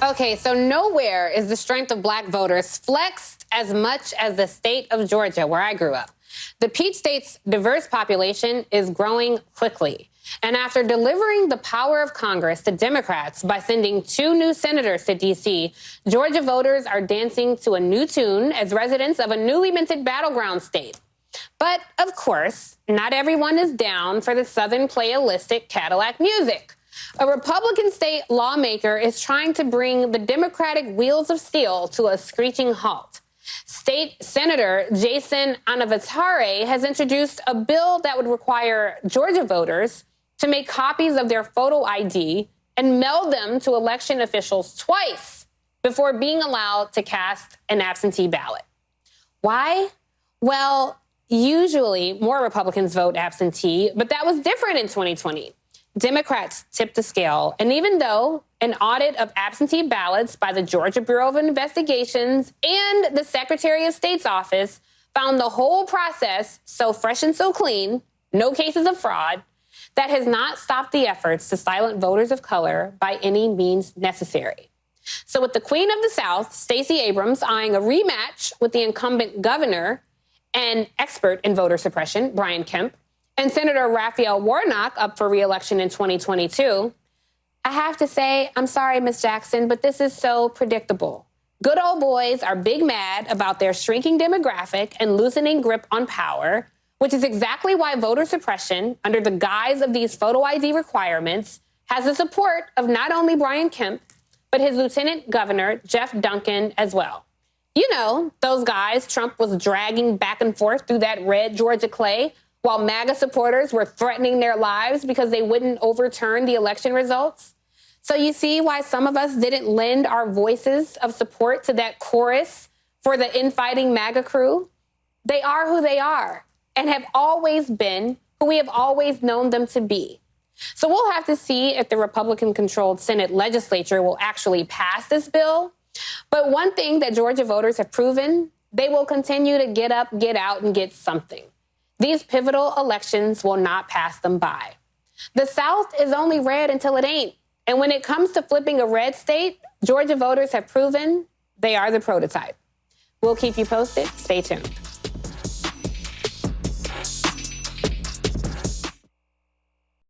Okay, so nowhere is the strength of black voters flexed as much as the state of Georgia, where I grew up. The Peach State's diverse population is growing quickly. And after delivering the power of Congress to Democrats by sending 2 new senators to D.C., Georgia voters are dancing to a new tune as residents of a newly minted battleground state. But, of course, not everyone is down for the Southern playalistic Cadillac music. A Republican state lawmaker is trying to bring the Democratic wheels of steel to a screeching halt. State Senator Jason Anavatare has introduced a bill that would require Georgia voters to make copies of their photo ID and mail them to election officials twice before being allowed to cast an absentee ballot. Why? Well, usually more Republicans vote absentee, but that was different in 2020. Democrats tipped the scale, and even though an audit of absentee ballots by the Georgia Bureau of Investigations and the Secretary of State's office found the whole process so fresh and so clean, no cases of fraud, that has not stopped the efforts to silence voters of color by any means necessary. So with the Queen of the South, Stacey Abrams, eyeing a rematch with the incumbent governor and expert in voter suppression, Brian Kemp, and Senator Raphael Warnock up for re-election in 2022, I have to say, I'm sorry, Ms. Jackson, but this is so predictable. Good old boys are big mad about their shrinking demographic and loosening grip on power, which is exactly why voter suppression, under the guise of these photo ID requirements, has the support of not only Brian Kemp, but his Lieutenant Governor, Jeff Duncan, as well. You know, those guys Trump was dragging back and forth through that red Georgia clay, while MAGA supporters were threatening their lives because they wouldn't overturn the election results. So you see why some of us didn't lend our voices of support to that chorus for the infighting MAGA crew? They are who they are and have always been who we have always known them to be. So we'll have to see if the Republican-controlled Senate legislature will actually pass this bill. But one thing that Georgia voters have proven, they will continue to get up, get out, and get something. These pivotal elections will not pass them by. The South is only red until it ain't. And when it comes to flipping a red state, Georgia voters have proven they are the prototype. We'll keep you posted. Stay tuned.